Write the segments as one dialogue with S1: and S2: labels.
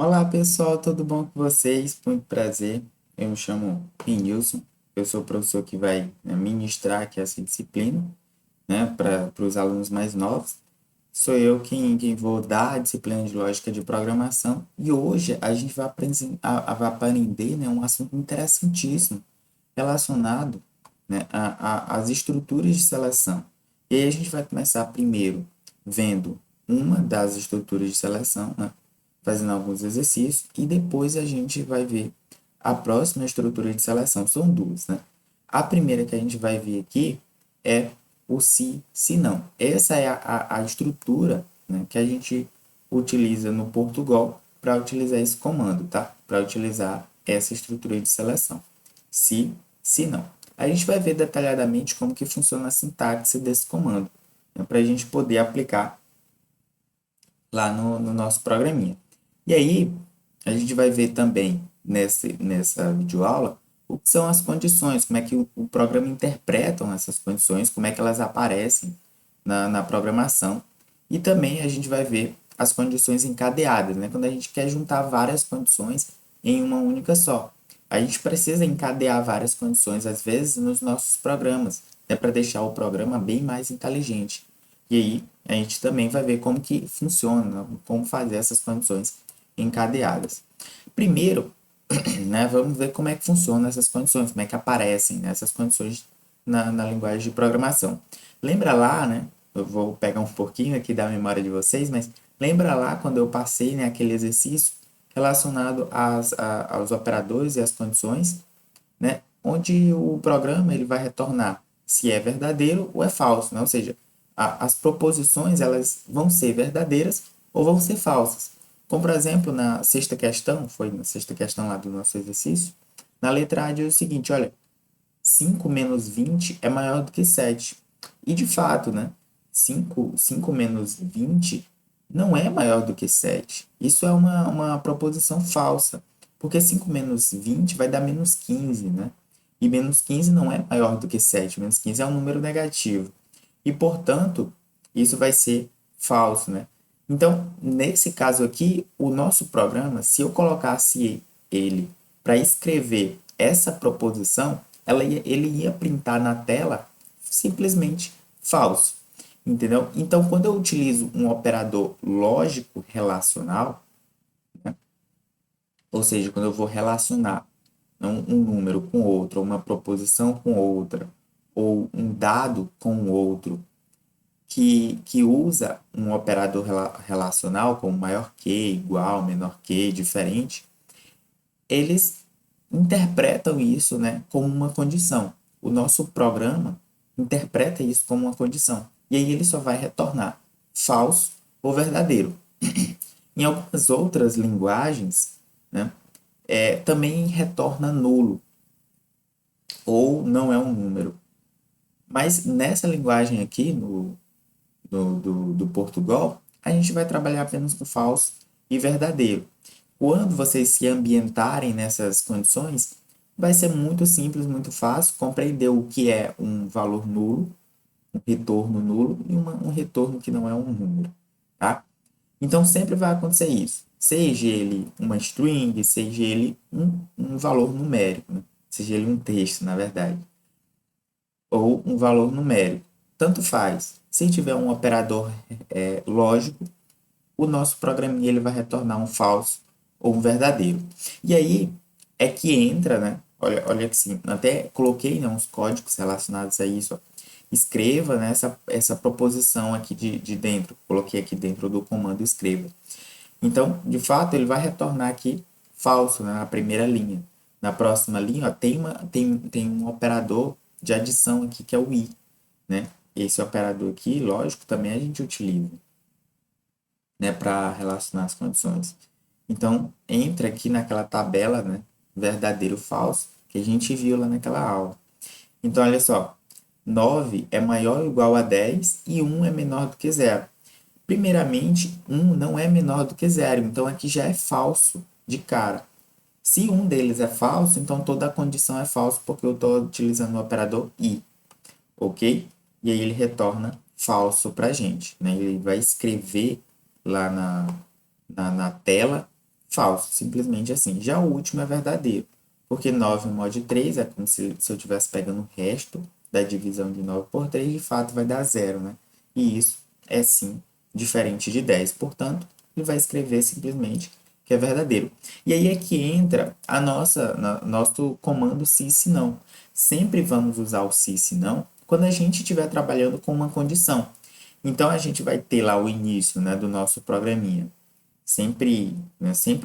S1: Olá pessoal, tudo bom com vocês? Muito prazer. Eu me chamo Renilson, eu sou o professor que vai ministrar aqui essa disciplina, né, para os alunos mais novos. Sou eu quem vou dar a disciplina de lógica de programação e hoje a gente vai vai aprender, né, um assunto interessantíssimo relacionado, né, às estruturas de seleção. E aí a gente vai começar primeiro vendo uma das estruturas de seleção, né, fazendo alguns exercícios, e depois a gente vai ver a próxima estrutura de seleção. São duas, né? A primeira que a gente vai ver aqui é o se não. Essa é a estrutura, né, que a gente utiliza no Portugal para utilizar esse comando, tá? Para utilizar essa estrutura de seleção. Se não. A gente vai ver detalhadamente como que funciona a sintaxe desse comando, né, para a gente poder aplicar lá no nosso programinha. E aí, a gente vai ver também nessa videoaula o que são as condições, como é que o programa interpreta essas condições, como é que elas aparecem na programação. E também a gente vai ver as condições encadeadas, né? Quando a gente quer juntar várias condições em uma única só. A gente precisa encadear várias condições, às vezes, nos nossos programas, é para deixar o programa bem mais inteligente. E aí a gente também vai ver como que funciona, como fazer essas condições encadeadas. Primeiro, né, vamos ver como é que funcionam essas condições, como é que aparecem, né, essas condições na linguagem de programação. Lembra lá, né? Eu vou pegar um pouquinho aqui da memória de vocês, mas lembra lá quando eu passei, né, aquele exercício relacionado aos operadores e às condições, né? Onde o programa ele vai retornar se é verdadeiro ou é falso, né? Ou seja, as proposições elas vão ser verdadeiras ou vão ser falsas. Como por exemplo na sexta questão, foi na sexta questão lá do nosso exercício, na letra A diz o seguinte, olha, 5 menos 20 é maior do que 7. E de fato, né? Cinco menos 20 não é maior do que 7. Isso é uma proposição falsa, porque 5 menos 20 vai dar menos 15, né? E menos 15 não é maior do que 7. Menos 15 é um número negativo. E, portanto, isso vai ser falso, né? Então, nesse caso aqui, o nosso programa, se eu colocasse ele para escrever essa proposição, ele ia printar na tela simplesmente falso, entendeu? Então, quando eu utilizo um operador lógico relacional, ou seja, quando eu vou relacionar um número com outro, uma proposição com outra, ou um dado com outro, que usa um operador relacional, como maior que, igual, menor que, diferente, eles interpretam isso, né, como uma condição. O nosso programa interpreta isso como uma condição. E aí ele só vai retornar falso ou verdadeiro. Em algumas outras linguagens, né, também retorna nulo ou não é um número. Mas nessa linguagem aqui, do Portugal, a gente vai trabalhar apenas com falso e verdadeiro. Quando vocês se ambientarem nessas condições, vai ser muito simples, muito fácil compreender o que é um valor nulo, um retorno nulo e um retorno que não é um número, tá? Então sempre vai acontecer isso. Seja ele uma string, seja ele um valor numérico, né? Seja ele um texto, na verdade, ou um valor numérico. Tanto faz. Se tiver um operador lógico, o nosso programinha ele vai retornar um falso ou um verdadeiro. E aí é que entra, né? Olha que sim, até coloquei, né, uns códigos relacionados a isso. Ó. Escreva, né, essa proposição aqui de dentro. Coloquei aqui dentro do comando escreva. Então, de fato, ele vai retornar aqui falso, né, na primeira linha. Na próxima linha, ó, tem um operador de adição aqui que é o i, né? Esse operador aqui, lógico, também a gente utiliza, né, para relacionar as condições. Então, entra aqui naquela tabela, né, verdadeiro ou falso, que a gente viu lá naquela aula. Então, olha só, 9 é maior ou igual a 10 e 1 é menor do que zero. Primeiramente, 1 não é menor do que zero, então aqui já é falso de cara. Se um deles é falso, então toda a condição é falsa porque eu estou utilizando o operador i, ok? E aí ele retorna falso para a gente, né? Ele vai escrever lá na tela falso, simplesmente assim. Já o último é verdadeiro, porque 9 mod 3 é como se eu estivesse pegando o resto da divisão de 9 por 3, de fato vai dar zero, né? E isso é sim diferente de 10, portanto, ele vai escrever simplesmente que é verdadeiro. E aí é que entra a nosso comando se se não. Sempre vamos usar o se não quando a gente estiver trabalhando com uma condição. Então a gente vai ter lá o início, né, do nosso programinha. Sempre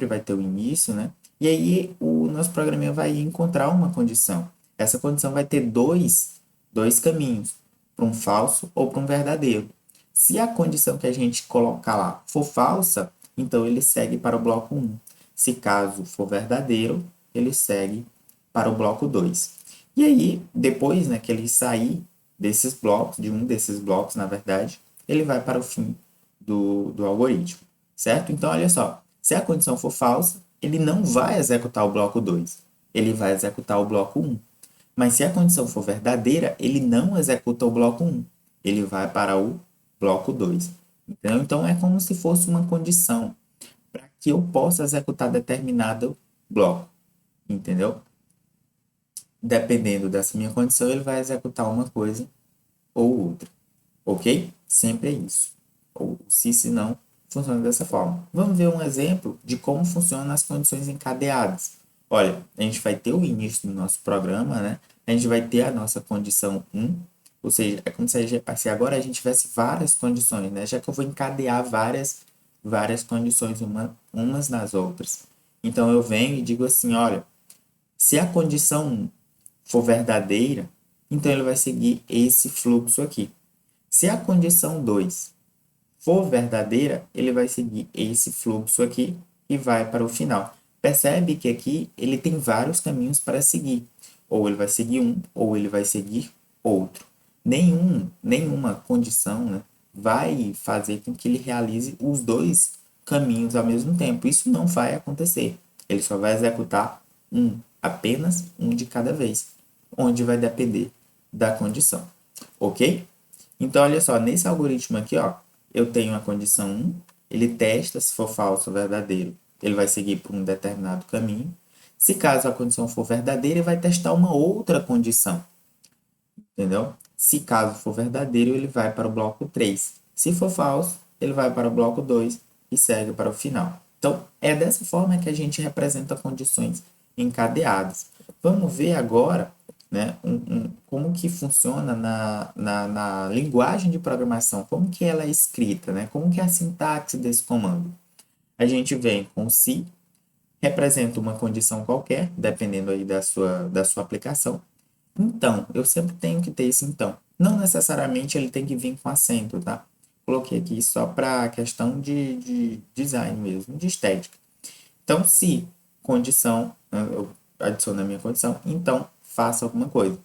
S1: vai ter o início, né? E aí o nosso programinha vai encontrar uma condição. Essa condição vai ter dois caminhos, para um falso ou para um verdadeiro. Se a condição que a gente colocar lá for falsa, então ele segue para o bloco 1. Se caso for verdadeiro, ele segue para o bloco 2. E aí, depois, né, que ele sair desses blocos, de um desses blocos, na verdade, ele vai para o fim do algoritmo, certo? Então, olha só, se a condição for falsa, ele não vai executar o bloco 2, ele vai executar o bloco 1. Mas se a condição for verdadeira, ele não executa o bloco 1, ele vai para o bloco 2. Entendeu? Então, é como se fosse uma condição para que eu possa executar determinado bloco, entendeu? Dependendo dessa minha condição, ele vai executar uma coisa ou outra, ok? Sempre é isso. Ou se não, funciona dessa forma. Vamos ver um exemplo de como funcionam as condições encadeadas. Olha, a gente vai ter o início do nosso programa, né? A gente vai ter a nossa condição 1, ou seja, é como se agora a gente tivesse várias condições, né? Já que eu vou encadear várias condições umas nas outras. Então eu venho e digo assim, olha, se a condição 1 for verdadeira, então ele vai seguir esse fluxo aqui. Se a condição 2 for verdadeira, ele vai seguir esse fluxo aqui e vai para o final. Percebe que aqui ele tem vários caminhos para seguir. Ou ele vai seguir um, ou ele vai seguir outro. Nenhuma condição, né, vai fazer com que ele realize os dois caminhos ao mesmo tempo. Isso não vai acontecer. Ele só vai executar apenas um de cada vez, onde vai depender da condição. Ok? Então, olha só, nesse algoritmo aqui, ó, eu tenho a condição 1, ele testa se for falso ou verdadeiro, ele vai seguir por um determinado caminho. Se caso a condição for verdadeira, ele vai testar uma outra condição, entendeu? Se caso for verdadeiro, ele vai para o bloco 3. Se for falso, ele vai para o bloco 2 e segue para o final. Então, é dessa forma que a gente representa condições encadeadas. Vamos ver agora, né, como que funciona na linguagem de programação, como que ela é escrita, né, como que é a sintaxe desse comando. A gente vem com se, representa uma condição qualquer, dependendo aí da sua aplicação. Então, eu sempre tenho que ter esse então. Não necessariamente ele tem que vir com acento, tá? Coloquei aqui só para questão de design mesmo, de estética. Então, se condição, eu adiciono a minha condição, então faça alguma coisa.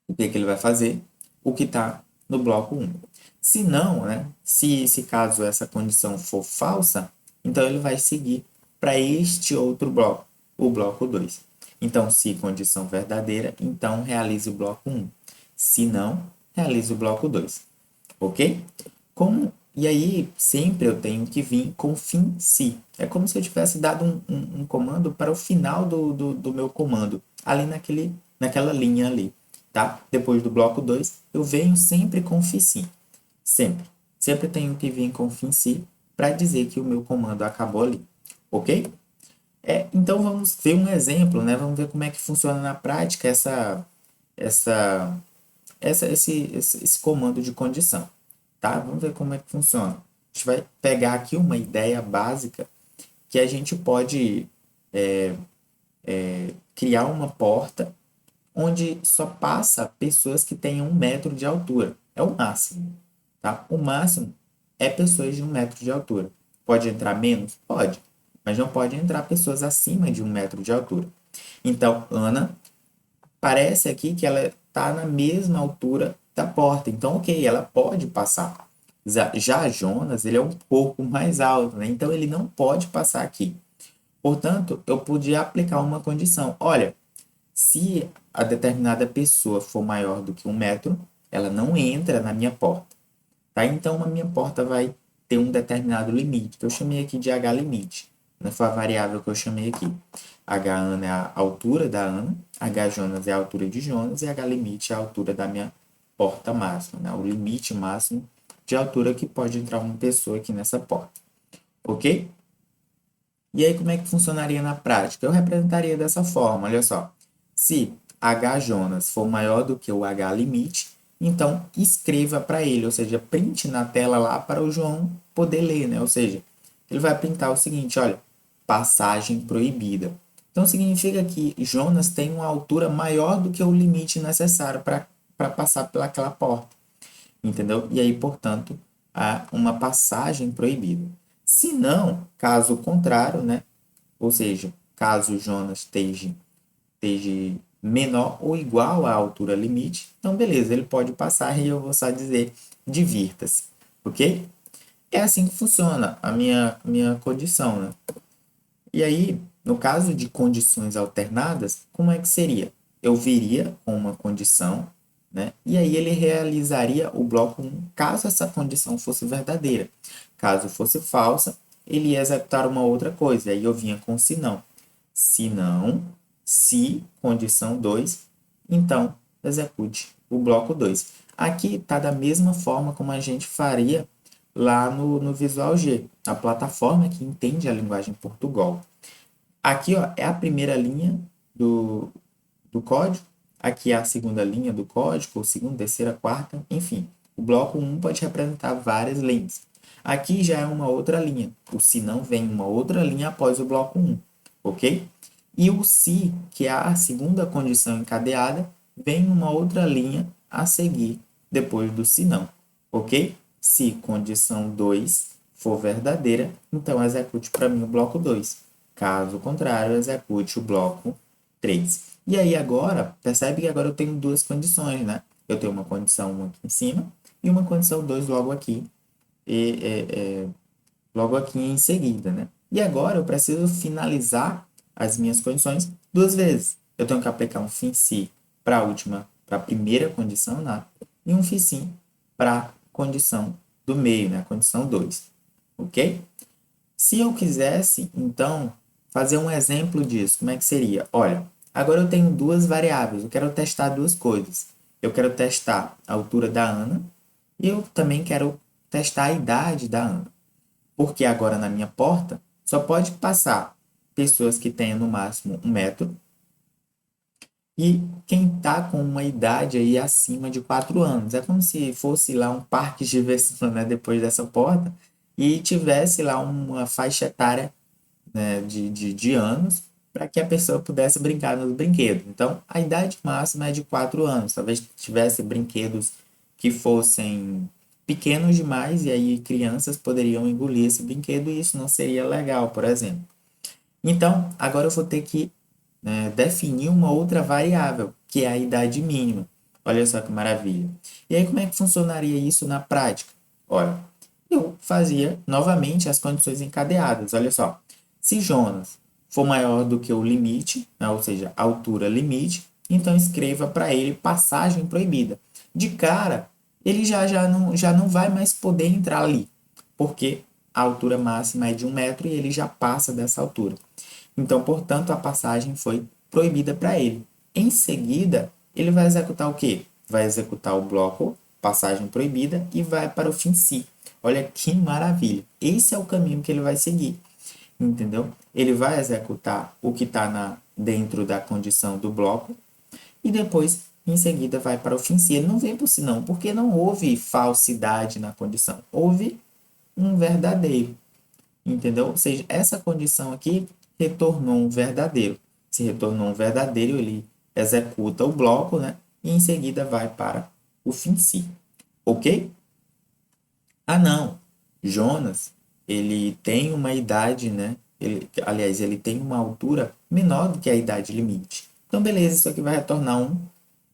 S1: O que, que ele vai fazer? O que está no bloco 1. Se não, né? Se caso essa condição for falsa, então ele vai seguir para este outro bloco, o bloco 2. Então, se condição verdadeira, então realize o bloco 1. Se não, realize o bloco 2. Ok? E aí, sempre eu tenho que vir com fim se. É como se eu tivesse dado um comando para o final do meu comando, ali naquela linha ali, tá? Depois do bloco 2, eu venho sempre com fim se. Sempre. Sempre tenho que vir com fim se para dizer que o meu comando acabou ali, ok? Então vamos ver um exemplo, né? Vamos ver como é que funciona na prática essa, esse comando de condição, tá? Vamos ver como é que funciona. A gente vai pegar aqui uma ideia básica que a gente pode criar uma porta onde só passa pessoas que tenham 1 metro de altura. É o máximo, tá? O máximo é pessoas de 1 metro de altura. Pode entrar menos? Pode, mas não pode entrar pessoas acima de 1 metro de altura. Então, Ana parece aqui que ela está na mesma altura da porta. Então, ok, ela pode passar. Já Jonas, ele é um pouco mais alto, né? Então ele não pode passar aqui. Portanto, eu podia aplicar uma condição. Olha, se a determinada pessoa for maior do que 1 metro, ela não entra na minha porta. Tá? Então, a minha porta vai ter um determinado limite, que eu chamei aqui de H limite. né? Foi a variável que eu chamei aqui. H_Ana é a altura da Ana, H_Jonas é a altura de Jonas e H_limite é a altura da minha porta máxima, né? O limite máximo de altura que pode entrar uma pessoa aqui nessa porta. Ok? E aí, como é que funcionaria na prática? Eu representaria dessa forma, olha só. Se H_Jonas for maior do que o H_limite, então escreva para ele, ou seja, print na tela lá para o João poder ler, né? Ou seja, ele vai printar o seguinte, olha, passagem proibida. Então significa que Jonas tem uma altura maior do que o limite necessário para passar pelaquela porta, entendeu? E aí, portanto, há uma passagem proibida. Se não, caso contrário, né? Ou seja, caso Jonas esteja menor ou igual à altura limite, então beleza, ele pode passar e eu vou só dizer divirta-se, ok? É assim que funciona a minha condição, né? E aí, no caso de condições alternadas, como é que seria? Eu viria com uma condição, né? E aí ele realizaria o bloco 1, caso essa condição fosse verdadeira. Caso fosse falsa, ele ia executar uma outra coisa. Aí eu vinha com se não. Se não, se condição 2, então execute o bloco 2. Aqui está da mesma forma como a gente faria lá no Visual G, a plataforma que entende a linguagem Portugal. Aqui ó, é a primeira linha do código, aqui é a segunda linha do código, ou segunda, terceira, quarta, enfim. O bloco 1 pode representar várias linhas. Aqui já é uma outra linha. O se não vem uma outra linha após o bloco 1, ok? E o se, que é a segunda condição encadeada, vem uma outra linha a seguir depois do se não, ok? Se condição 2 for verdadeira, então execute para mim o bloco 2. Caso contrário, execute o bloco 3. E aí agora, percebe que agora eu tenho duas condições, né? Eu tenho uma condição 1 aqui em cima e uma condição 2 logo aqui, logo aqui em seguida, né? E agora eu preciso finalizar as minhas condições duas vezes. Eu tenho que aplicar um fim se para a primeira condição, né? E um fim sim para a condição do meio, né? A condição 2, ok? Se eu quisesse, então, fazer um exemplo disso, como é que seria? Olha, agora eu tenho duas variáveis, eu quero testar duas coisas. Eu quero testar a altura da Ana e eu também quero testar a idade da Ana. Porque agora na minha porta só pode passar pessoas que tenham no máximo 1 metro e quem está com uma idade aí acima de 4 anos. É como se fosse lá um parque de diversão, né, depois dessa porta e tivesse lá uma faixa etária, né, de anos para que a pessoa pudesse brincar nos brinquedos. Então, a idade máxima é de 4 anos. Talvez tivesse brinquedos que fossem pequenos demais e aí crianças poderiam engolir esse brinquedo e isso não seria legal, por exemplo. Então, agora eu vou ter que, né, definir uma outra variável, que é a idade mínima. Olha só que maravilha. E aí, como é que funcionaria isso na prática? Olha, eu fazia novamente as condições encadeadas. Olha só, se Jonas for maior do que o limite, né, ou seja, a altura limite, então escreva para ele passagem proibida. De cara, ele já não vai mais poder entrar ali, porque a altura máxima é de 1 metro e ele já passa dessa altura. Então, portanto, a passagem foi proibida para ele. Em seguida, ele vai executar o quê? Vai executar o bloco passagem proibida e vai para o fim si. Olha que maravilha. Esse é o caminho que ele vai seguir, entendeu? Ele vai executar o que está dentro da condição do bloco e depois, em seguida, vai para o fim si. Ele não vem por si não, porque não houve falsidade na condição. Houve um verdadeiro, entendeu? Ou seja, essa condição aqui retornou um verdadeiro. Se retornou um verdadeiro, ele executa o bloco, né? E em seguida vai para o fim si. Ok? Ah, não. Jonas, ele tem uma idade, né? Aliás, ele tem uma altura menor do que a idade limite. Então, beleza, isso aqui vai retornar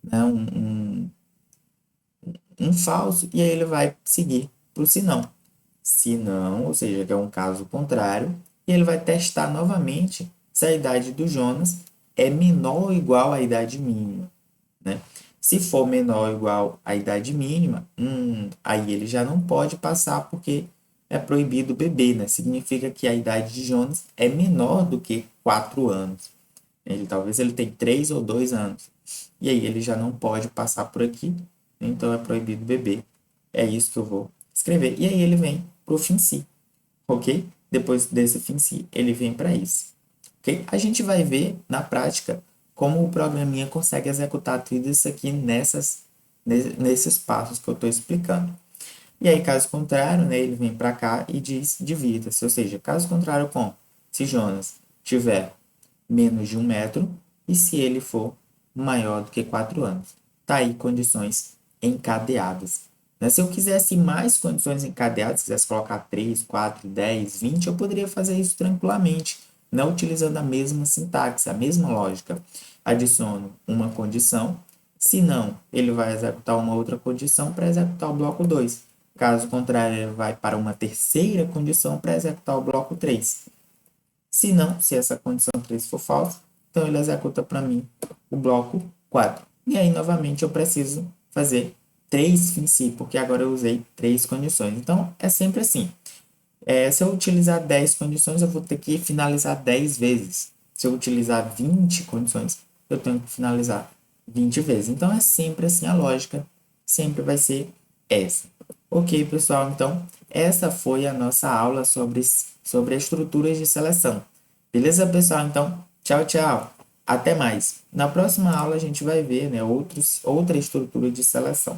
S1: né, um falso e aí ele vai seguir para o se não. Se não, ou seja, que é um caso contrário, e ele vai testar novamente se a idade do Jonas é menor ou igual à idade mínima, né? Se for menor ou igual à idade mínima, aí ele já não pode passar porque é proibido beber, né? Significa que a idade de Jonas é menor do que 4 anos. Talvez ele tenha 3 ou 2 anos. E aí ele já não pode passar por aqui, então é proibido beber. É isso que eu vou escrever. E aí ele vem para o fim si, ok? Depois desse fim si, ele vem para isso. Ok? A gente vai ver na prática como o programinha consegue executar tudo isso aqui nesses passos que eu estou explicando. E aí, caso contrário, né, ele vem para cá e diz divirta-se. Ou seja, caso contrário, com se Jonas tiver menos de 1 metro e se ele for maior do que 4 anos. Tá aí condições encadeadas. Né? Se eu quisesse mais condições encadeadas, quisesse colocar 3, 4, 10, 20, eu poderia fazer isso tranquilamente, não utilizando a mesma sintaxe, a mesma lógica. Adiciono uma condição, se não, ele vai executar uma outra condição para executar o bloco 2. Caso contrário, ele vai para uma terceira condição para executar o bloco 3. Se não, se essa condição 3 for falsa, então ele executa para mim o bloco 4. E aí, novamente, eu preciso fazer 3 fins si, porque agora eu usei 3 condições. Então, é sempre assim. Se eu utilizar 10 condições, eu vou ter que finalizar 10 vezes. Se eu utilizar 20 condições, eu tenho que finalizar 20 vezes. Então, é sempre assim a lógica, sempre vai ser essa. Ok, pessoal, então, essa foi a nossa aula sobre estruturas de seleção. Beleza, pessoal? Então, tchau, tchau. Até mais. Na próxima aula, a gente vai ver, né, outra estrutura de seleção.